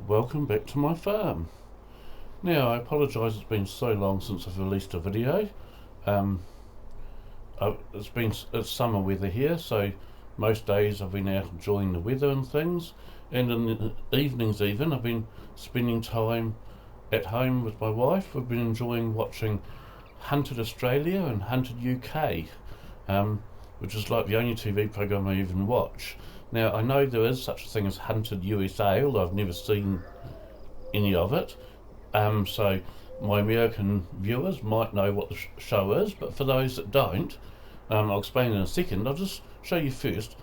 Welcome back to my farm. Now, I apologise it's been so long since I've released a video. Um, it's summer weather here, so most days I've been out enjoying the weather and things, and in the evenings even I've been spending time at home with my wife. We've been enjoying watching Hunted Australia and Hunted UK, which is like the only TV programme I even watch. Now, I know there is such a thing as Hunted USA, although I've never seen any of it. So my American viewers might know what the show is, but for those that don't, I'll explain in a second. I'll just show you first.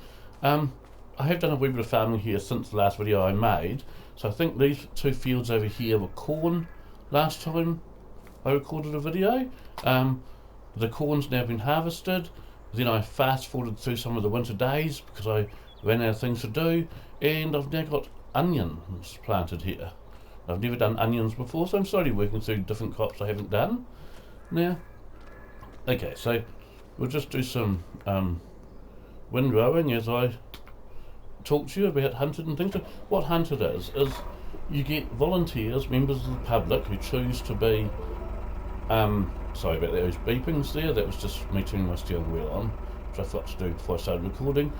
I have done a wee bit of farming here since the last video I made, so I think these two fields over here were corn last time I recorded a video. The corn's now been harvested. Then I fast forwarded through some of the winter days because I ran out of things to do, and I've now got onions planted here. I've never done onions before, so I'm slowly working through different crops I haven't done. Now, okay, so we'll just do some windrowing as I talk to you about Hunted and things. So what Hunted is you get volunteers, members of the public who choose to be, sorry about those beepings there, that was just me turning my steering wheel on, which I forgot to do before I started recording.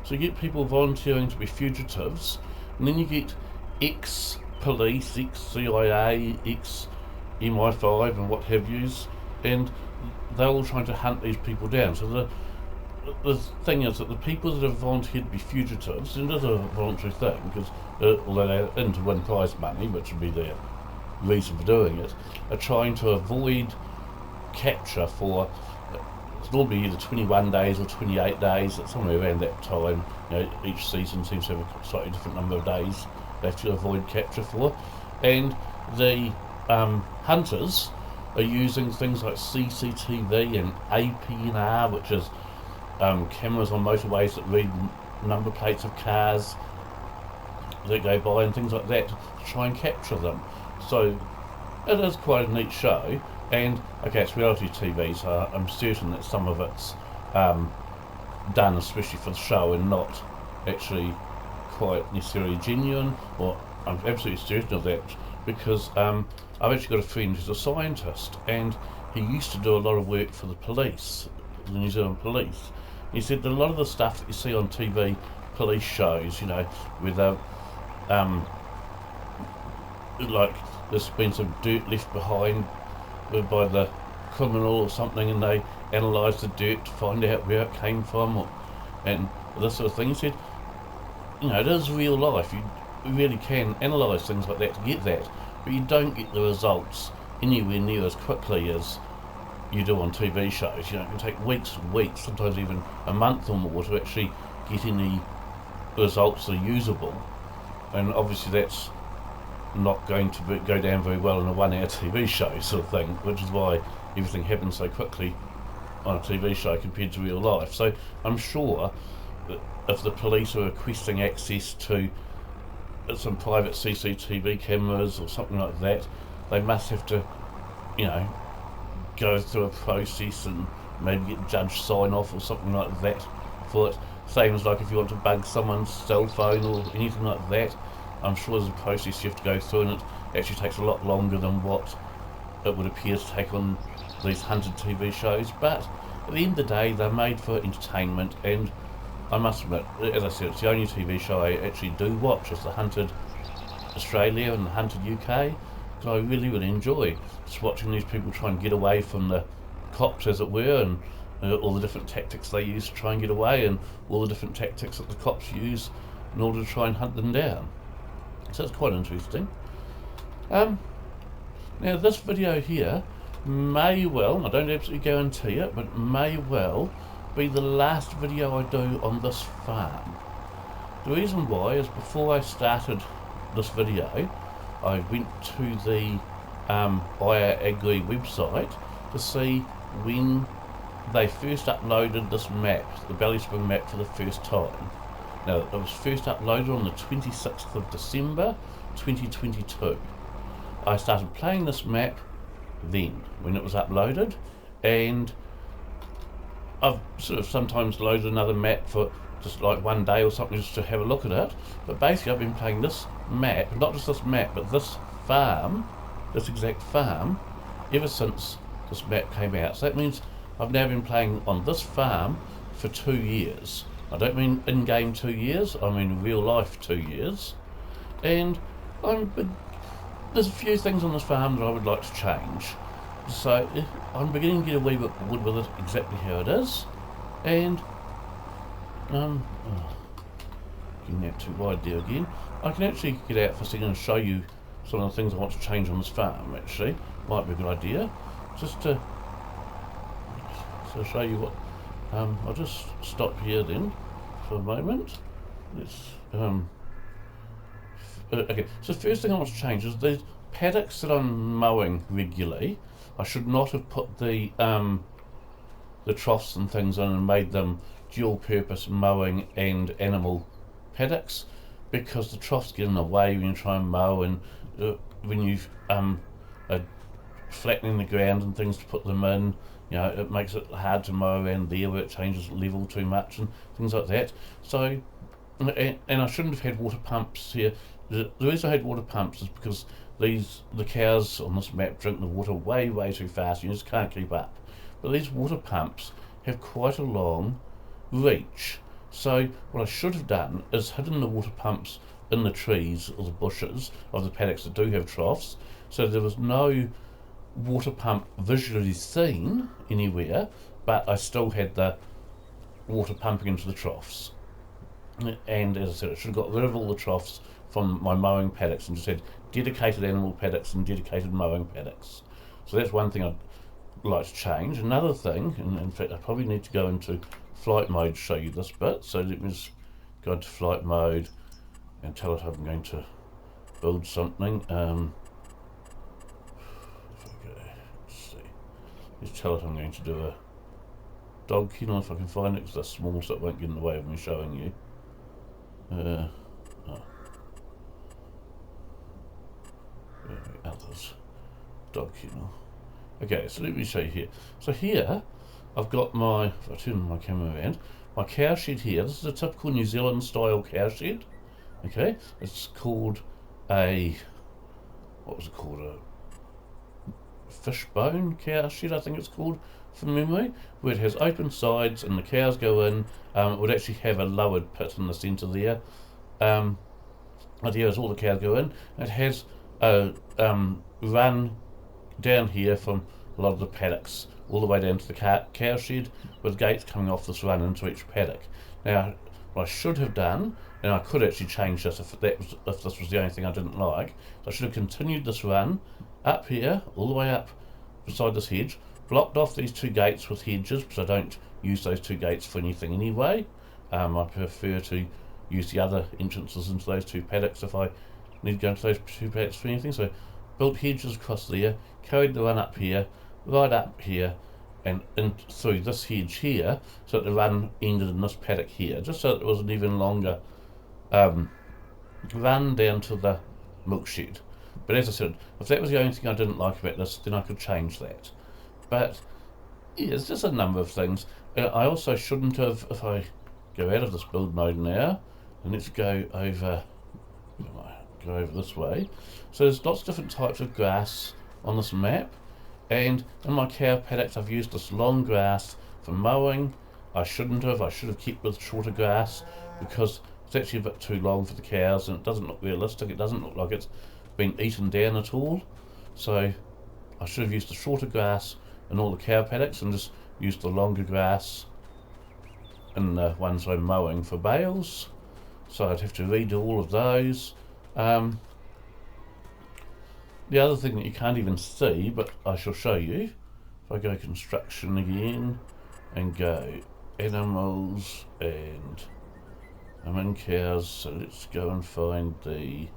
So you get people volunteering to be fugitives, and then you get ex-police, ex-CIA, ex-MI5 and what have yous, and they're all trying to hunt these people down. So the thing is that the people that have volunteered to be fugitives, and it is a voluntary thing, because although they're in to win prize money, which would be their reason for doing it, are trying to avoid capture for it's normally either 21 days or 28 days. It's somewhere around that time. Each season seems to have a slightly different number of days they have to avoid capture for, and the hunters are using things like CCTV and APNR, which is cameras on motorways that read number plates of cars that go by and things like that to try and capture them. So it is quite a neat show, and okay, it's reality TV, so I'm certain that some of it's done especially for the show and not actually quite necessarily genuine, or I'm absolutely certain of that because I've actually got a friend who's a scientist, and he used to do a lot of work for the police, the New Zealand police. He said that a lot of the stuff that you see on TV police shows, with like there's been some dirt left behind by the criminal or something, and they analyse the dirt to find out where it came from, and this sort of thing. He said, it is real life. You really can analyse things like that to get that, but you don't get the results anywhere near as quickly as you do on TV shows. It can take weeks and weeks, sometimes even a month or more, to actually get any results that are usable, and obviously that's not going to go down very well in a 1 hour TV show sort of thing, which is why everything happens so quickly on a TV show compared to real life. So I'm sure that if the police are requesting access to some private CCTV cameras or something like that, they must have to, go through a process and maybe get judge sign off or something like that for it. Same as like if you want to bug someone's cell phone or anything like that, I'm sure there's a process you have to go through, and it actually takes a lot longer than what it would appear to take on these Hunted TV shows. But at the end of the day, they're made for entertainment, and I must admit, as I said, it's the only TV show I actually do watch. It's the Hunted Australia and the Hunted UK, because I really, really enjoy just watching these people try and get away from the cops, as it were, and all the different tactics they use to try and get away, and all the different tactics that the cops use in order to try and hunt them down. So it's quite interesting. Now this video here may well, I don't absolutely guarantee it, but may well be the last video I do on this farm. The reason why is before I started this video, I went to the BioAgri website to see when they first uploaded this map, the Belly Spring map, for the first time. Now, it was first uploaded on the 26th of December 2022. I started playing this map then, when it was uploaded, and I've sort of sometimes loaded another map for just like one day or something just to have a look at it. But basically I've been playing this map, not just this map, but this farm, this exact farm, ever since this map came out. So that means I've now been playing on this farm for 2 years. I don't mean in-game 2 years, I mean real life 2 years. And there's a few things on this farm that I would like to change. So I'm beginning to get a wee bit bored with it exactly how it is. And getting out too wide there again. I can actually get out for a second and show you some of the things I want to change on this farm. Actually, might be a good idea, just to show you what. I'll just stop here then for a moment. Let's okay. So the first thing I want to change is the paddocks that I'm mowing regularly. I should not have put the troughs and things in and made them dual purpose mowing and animal paddocks, because the troughs get in the way when you try and mow, and when you are flattening the ground and things to put them in, you know, it makes it hard to mow around there where it changes level too much and things like that. So, and I shouldn't have had water pumps here. The reason I had water pumps is because the cows on this map drink the water way too fast. You just can't keep up. But these water pumps have quite a long reach. So what I should have done is hidden the water pumps in the trees or the bushes of the paddocks that do have troughs, so there was no water pump visually seen anywhere, but I still had the water pumping into the troughs. And as I said, I should have got rid of all the troughs from my mowing paddocks and just had dedicated animal paddocks and dedicated mowing paddocks. So that's one thing I'd like to change. Another thing, and in fact I probably need to go into flight mode to show you this bit, so let me just go into flight mode and tell it I'm going to build something. If I go, let's see, let's tell it I'm going to do a dog kennel if I can find it, because that's small so it won't get in the way of me showing you. Others, dog kennel. Okay, so let me show you here. So here I've got my, if I turn my camera around, my cow shed here. This is a typical New Zealand style cow shed. Okay, it's called a, what was it called, a fishbone cow shed I think it's called from memory, where it has open sides and the cows go in. It would actually have a lowered pit in the centre there. Idea is all the cows go in. It has a run down here from a lot of the paddocks all the way down to the cow shed, with gates coming off this run into each paddock. Now what I should have done, and I could actually change this if this was the only thing I didn't like, so I should have continued this run up here all the way up beside this hedge, blocked off these two gates with hedges, because I don't use those two gates for anything anyway. I prefer to use the other entrances into those two paddocks if I need to go into those two paddocks for anything. So built hedges across there, carried the run up here, right up here, and in through this hedge here, so that the run ended in this paddock here, just so that it was an even longer run down to the milk shed. But as I said, if that was the only thing I didn't like about this, then I could change that. But yeah, it's just a number of things. I also shouldn't have, if I go out of this build mode now, and let's go over this way. So there's lots of different types of grass on this map, and in my cow paddocks I've used this long grass for mowing. I should have kept with shorter grass, because it's actually a bit too long for the cows and it doesn't look realistic. It doesn't look like it's been eaten down at all. So I should have used the shorter grass in all the cow paddocks and just used the longer grass in the ones I'm mowing for bales. So I'd have to redo all of those. The other thing that you can't even see, but I shall show you, if I go construction again and go animals, and I'm in cows, so let's go and find these.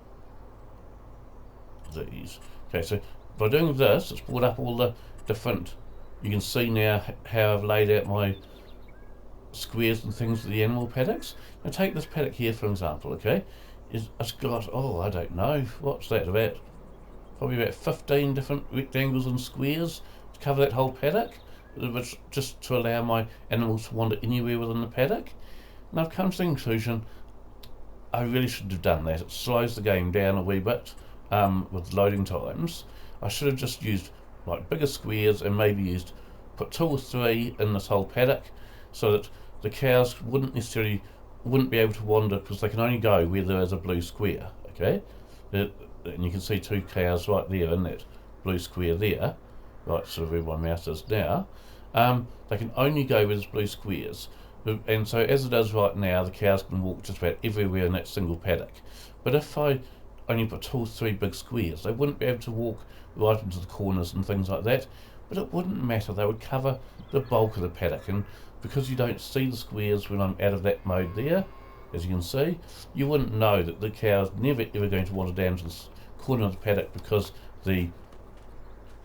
Okay, so by doing this, it's brought up all the different, you can see now how I've laid out my squares and things for the animal paddocks. Now take this paddock here for example, okay? It's got, I don't know, what's that, about probably about 15 different rectangles and squares to cover that whole paddock, which just to allow my animals to wander anywhere within the paddock. Now I've come to the conclusion I really shouldn't have done that. It slows the game down a wee bit with loading times. I should have just used like bigger squares and maybe put 2 or 3 in this whole paddock so that the cows wouldn't be able to wander because they can only go where there is a blue square. Okay, and you can see 2 cows right there in that blue square there, right sort of where my mouse is now. They can only go where there's blue squares. And so as it is right now, the cows can walk just about everywhere in that single paddock. But if I only put 2 or 3 big squares, they wouldn't be able to walk right into the corners and things like that. But it wouldn't matter, they would cover the bulk of the paddock. And because you don't see the squares when I'm out of that mode there, as you can see, you wouldn't know that the cow's never ever going to wander down to the corner of the paddock because the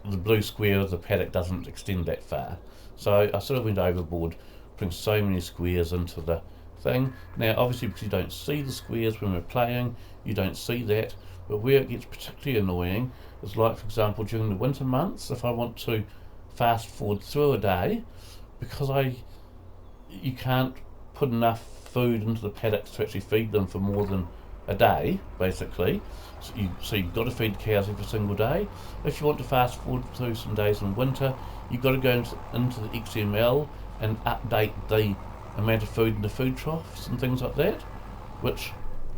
blue square of the paddock doesn't extend that far. So I sort of went overboard putting so many squares into the thing. Now obviously because you don't see the squares when we're playing, you don't see that, but where it gets particularly annoying is like for example during the winter months, if I want to fast forward through a day, because you can't put enough food into the paddocks to actually feed them for more than a day, basically. So you've got to feed the cows every single day. If you want to fast forward through some days in winter, you've got to go into the XML and update the amount of food in the food troughs and things like that, which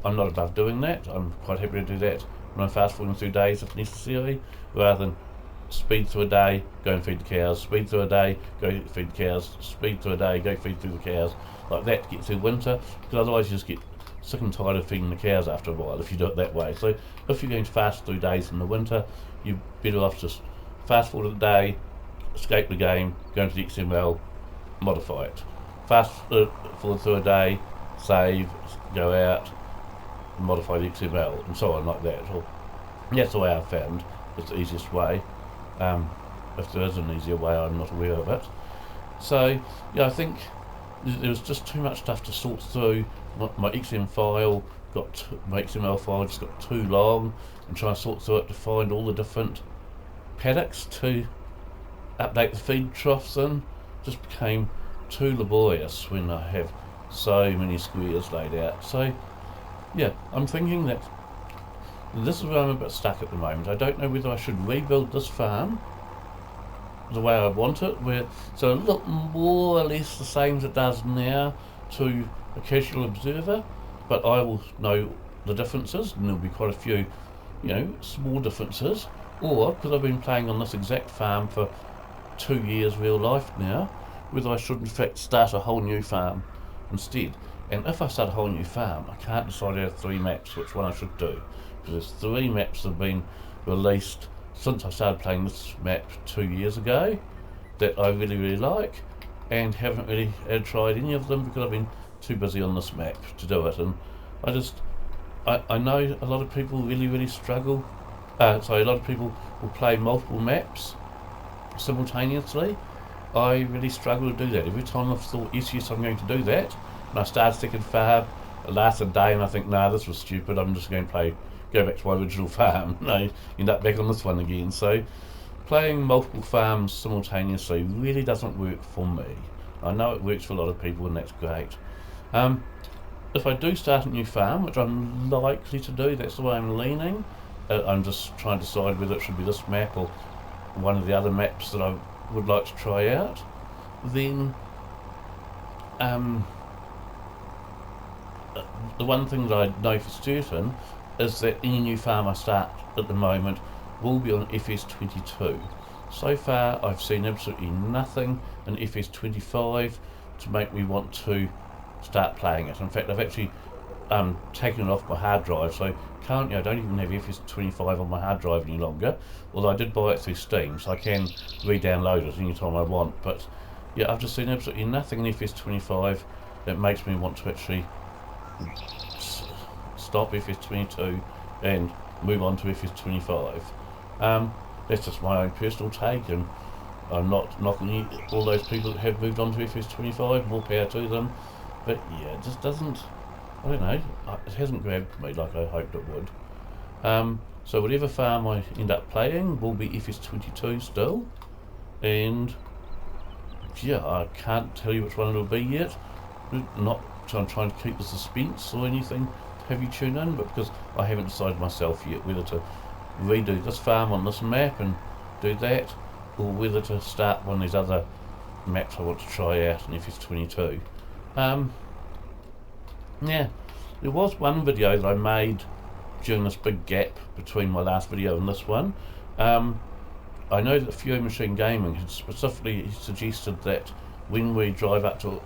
I'm not above doing that. I'm quite happy to do that when I'm fast forwarding through days if necessary, rather than speed through a day, go and feed the cows, speed through a day, go feed the cows, speed through a day, go feed through the cows, like that to get through winter, because otherwise you just get sick and tired of feeding the cows after a while if you do it that way. So if you're going to fast through days in the winter, you're better off just fast forward the day, escape the game, go into the XML, modify it. Fast forward through a day, save, go out, modify the XML, and so on like that. And that's the way I've found it's the easiest way. If there is an easier way, I'm not aware of it. So yeah, I think there was just too much stuff to sort through. My XML file just got too long, and trying to sort through it to find all the different paddocks to update the feed troughs in just became too laborious when I have so many squares laid out. So yeah, I'm thinking that this is where I'm a bit stuck at the moment. I don't know whether I should rebuild this farm the way I want it, where so it look more or less the same as it does now to a casual observer, but I will know the differences, and there'll be quite a few, small differences. Or because I've been playing on this exact farm for 2 years real life now, whether I should in fact start a whole new farm instead. And if I start a whole new farm, I can't decide out of 3 maps which one I should do, because there's 3 maps that have been released since I started playing this map 2 years ago that I really, really like, and haven't really tried any of them because I've been too busy on this map to do it. And I know a lot of people really, really struggle. A lot of people will play multiple maps simultaneously. I really struggle to do that. Every time I've thought, yes, I'm going to do that, and I start second farm, it lasts a day and I think, nah, this was stupid, I'm just going to go back to my original farm. No, end up back on this one again. So playing multiple farms simultaneously really doesn't work for me. I know it works for a lot of people and that's great. If I do start a new farm, which I'm likely to do, that's the way I'm leaning. I'm just trying to decide whether it should be this map or one of the other maps that I would like to try out. Then the one thing that I know for certain is that any new farm I start at the moment will be on FS22. So far I've seen absolutely nothing in FS25 to make me want to start playing it. In fact, I've actually taken it off my hard drive, so currently I don't even have FS25 on my hard drive any longer, although I did buy it through Steam, so I can re-download it anytime I want. But yeah, I've just seen absolutely nothing in FS25 that makes me want to actually stop FS22 and move on to FS25. That's just my own personal take, and I'm not knocking all those people that have moved on to FS25, more power to them. But yeah, it just doesn't, I don't know, it hasn't grabbed me like I hoped it would. So whatever farm I end up playing will be FS22 still, and yeah, I can't tell you which one it'll be yet. Not I'm trying to keep the suspense or anything to have you tune in, but because I haven't decided myself yet whether to redo this farm on this map and do that, or whether to start one of these other maps I want to try out in FS22. Yeah, there was one video that I made during this big gap between my last video and this one. I know that Fury Machine Gaming had specifically suggested that when we flew up to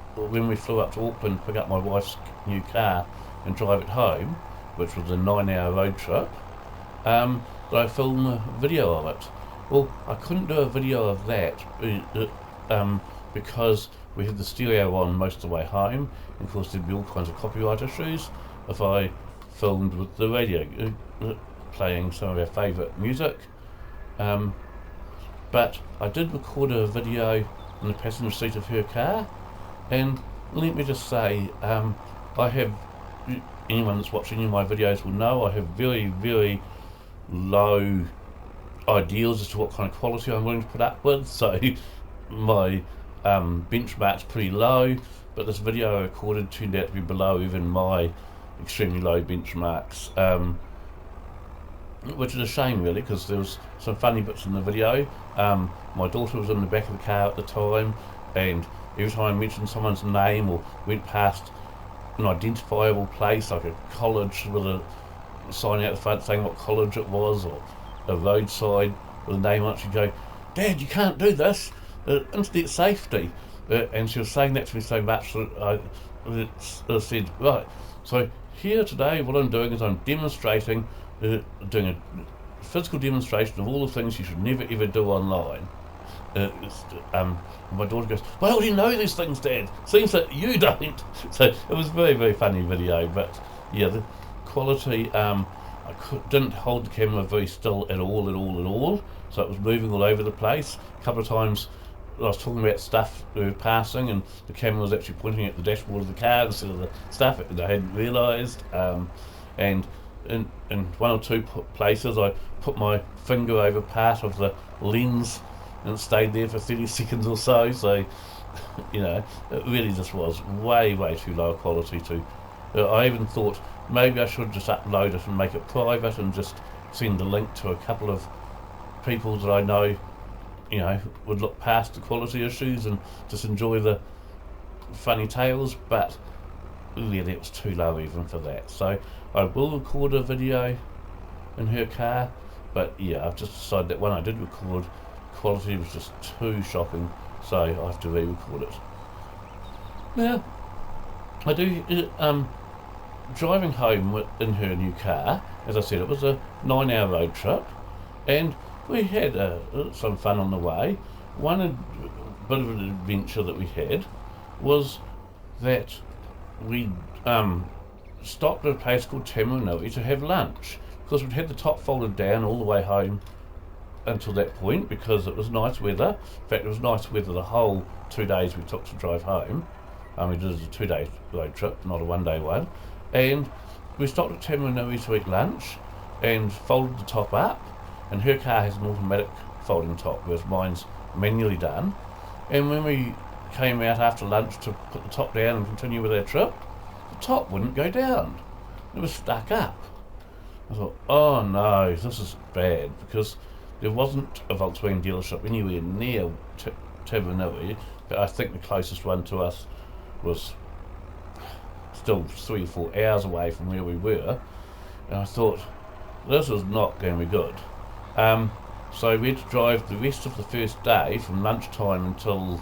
Auckland to pick up my wife's new car and drive it home, which was a 9-hour road trip, that I film a video of it. Well, I couldn't do a video of that because we had the stereo on most of the way home, and of course there'd be all kinds of copyright issues if I filmed with the radio playing some of our favourite music. But I did record a video in the passenger seat of her car, and let me just say, I have, anyone that's watching any of my videos will know I have very, very low ideals as to what kind of quality I'm willing to put up with, so my benchmark's pretty low, but this video I recorded turned out to be below even my extremely low benchmarks, which is a shame really, because there was some funny bits in the video. My daughter was in the back of the car at the time, and every time I mentioned someone's name or went past an identifiable place like a college with a sign out the front saying what college it was, or a roadside with a name on it, she'd go, "Dad, you can't do this, internet safety." And she was saying that to me so much that I said, right, so here today what I'm doing is I'm demonstrating, doing a physical demonstration of all the things you should never ever do online. My daughter goes, "Well, do you know these things, Dad? Seems that you don't." So it was a very, very funny video, but yeah, the quality, didn't hold the camera very still at all, so it was moving all over the place. A couple of times I was talking about stuff we were passing, and the camera was actually pointing at the dashboard of the car instead of the stuff that I hadn't realised. And in one or two places I put my finger over part of the lens and it stayed there for 30 seconds or so, so you know, it really just was way too low quality to, I even thought maybe I should just upload it and make it private and just send the link to a couple of people that I know, you know, would look past the quality issues and just enjoy the funny tales, but really it was too low even for that. So I will record a video in her car, but yeah, I've just decided that when I did record, quality was just too shocking, so I have to re-record it. Now, I do, driving home in her new car, as I said, it was a 9-hour road trip, and we had some fun on the way. One bit of an adventure that we had was that we stopped at a place called Tamarunui to have lunch, because we'd had the top folded down all the way home until that point because it was nice weather. In fact, it was nice weather the whole 2 days we took to drive home. We did it as a 2-day road trip, not a 1-day one. And we stopped at Tamarunui to eat lunch and folded the top up, and her car has an automatic folding top, whereas mine's manually done. And when we came out after lunch to put the top down and continue with our trip, the top wouldn't go down. It was stuck up. I thought, oh no, this is bad, because there wasn't a Volkswagen dealership anywhere near Tamarunui. I think the closest one to us was still 3 or 4 hours away from where we were, and I thought, this is not going to be good. So we had to drive the rest of the first day from lunchtime until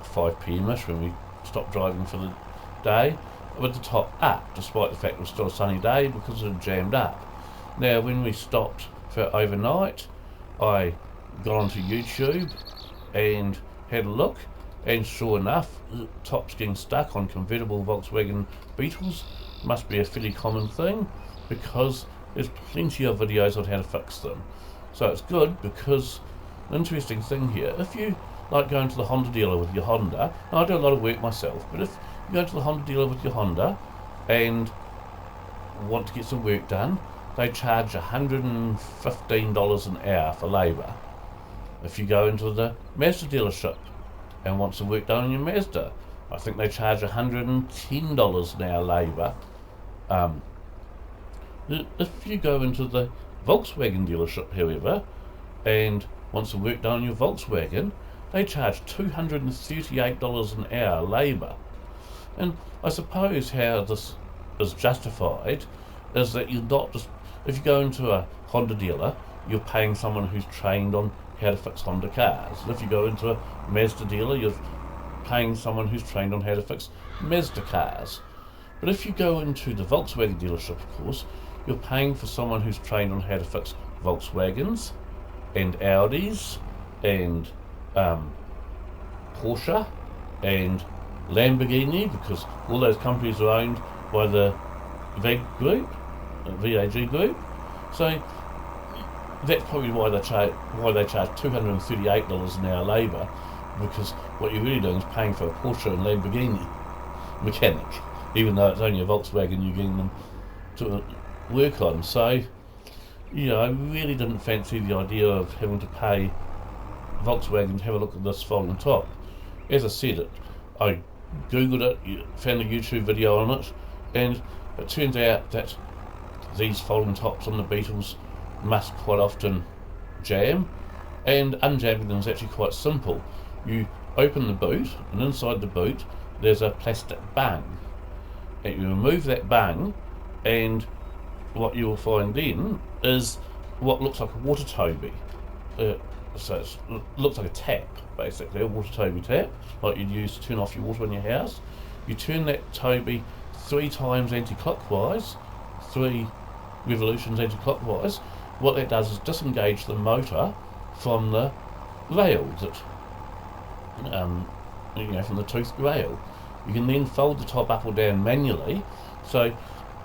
5 p.m ish when we stopped driving for the day, with the top up, despite the fact it was still a sunny day, because it had jammed up. Now, when we stopped for overnight, I got onto YouTube and had a look, and sure enough, tops getting stuck on convertible Volkswagen Beetles must be a fairly common thing, because there's plenty of videos on how to fix them. So it's good, because the interesting thing here, if you like going to the Honda dealer with your Honda, and I do a lot of work myself, but if you go to the Honda dealer with your Honda and want to get some work done, they charge $115 an hour for labour. If you go into the Mazda dealership and want some work done on your Mazda, I think they charge $110 an hour labour. If you go into the Volkswagen dealership, however, and want some work done on your Volkswagen, they charge $238 an hour labour. And I suppose how this is justified is that you're not just, if you go into a Honda dealer, you're paying someone who's trained on how to fix Honda cars. If you go into a Mazda dealer, you're paying someone who's trained on how to fix Mazda cars. But if you go into the Volkswagen dealership, of course, you're paying for someone who's trained on how to fix Volkswagens and Audis and Porsche and Lamborghini, because all those companies are owned by the VAG group. So that's probably why they charge $238 an hour labour, because what you're really doing is paying for a Porsche and Lamborghini mechanic, even though it's only a Volkswagen you're getting them to work on. So, I really didn't fancy the idea of having to pay Volkswagen to have a look at this folding top. As I said, I googled it, found a YouTube video on it, and it turns out that these folding tops on the Beetles must quite often jam, and unjamming them is actually quite simple. You open the boot, and inside the boot there's a plastic bung, and you remove that bung, and what you will find then is what looks like a water toby. So it looks like a tap, basically, a water toby tap, like you'd use to turn off your water in your house. You turn that toby 3 times anti-clockwise, 3 revolutions anti-clockwise. What that does is disengage the motor from the rail, from the toothed rail. You can then fold the top up or down manually. So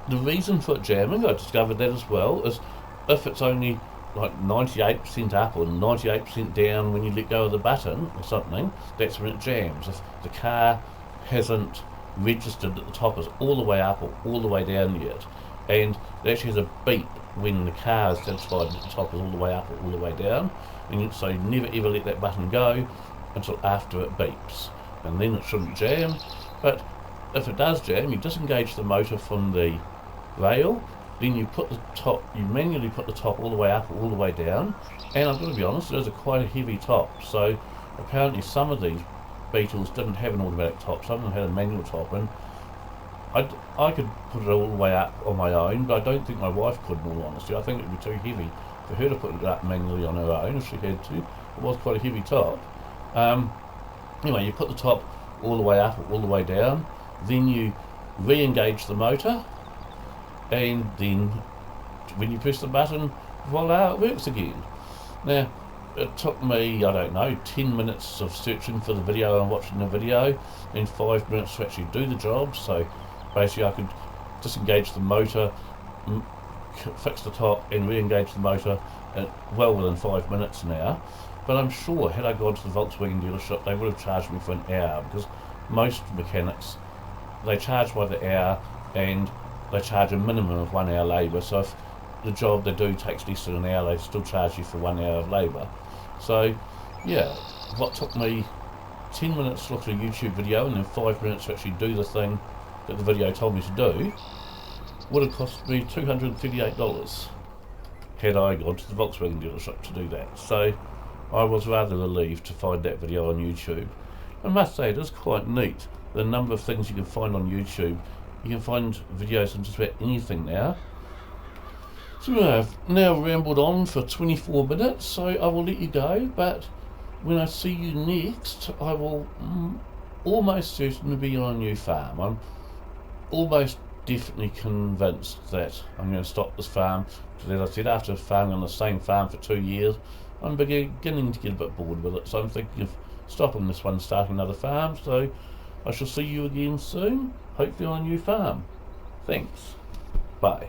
the reason for it jamming, I discovered that as well, is if it's only like 98% up or 98% down when you let go of the button or something, that's when it jams. If the car hasn't registered that the top is all the way up or all the way down yet, and it actually has a beep when the car is satisfied that the top is all the way up or all the way down, and so you never ever let that button go until after it beeps, and then it shouldn't jam. But if it does jam, you disengage the motor from the rail, then you manually put the top all the way up or all the way down, and I've got to be honest, it is quite a heavy top. So apparently some of these Beetles didn't have an automatic top, some of them had a manual top, and I could put it all the way up on my own, but I don't think my wife could, in all honesty. I think it would be too heavy for her to put it up manually on her own if she had to. It was quite a heavy top. Anyway, you put the top all the way up or all the way down, then you re-engage the motor, and then when you press the button, voila, it works again. Now, it took me, 10 minutes of searching for the video and watching the video, and 5 minutes to actually do the job. So basically I could disengage the motor, fix the top and re-engage the motor well within 5 minutes now. But I'm sure had I gone to the Volkswagen dealership, they would have charged me for an hour, because most mechanics, they charge by the hour, and they charge a minimum of 1 hour labour. So if the job they do takes less than an hour, they still charge you for 1 hour of labour. So yeah, what took me 10 minutes to look at a YouTube video and then 5 minutes to actually do the thing that the video told me to do would have cost me $238 had I gone to the Volkswagen dealership to do that. So I was rather relieved to find that video on YouTube. I must say, it is quite neat, the number of things you can find on YouTube. You can find videos on just about anything now. So I've now rambled on for 24 minutes, so I will let you go, but when I see you next, I will almost certainly be on a new farm. I'm almost definitely convinced that I'm going to stop this farm, because as I said, after farming on the same farm for 2 years, I'm beginning to get a bit bored with it, so I'm thinking of stopping this one, starting another farm. So I shall see you again soon, hopefully on a new farm. Thanks. Bye.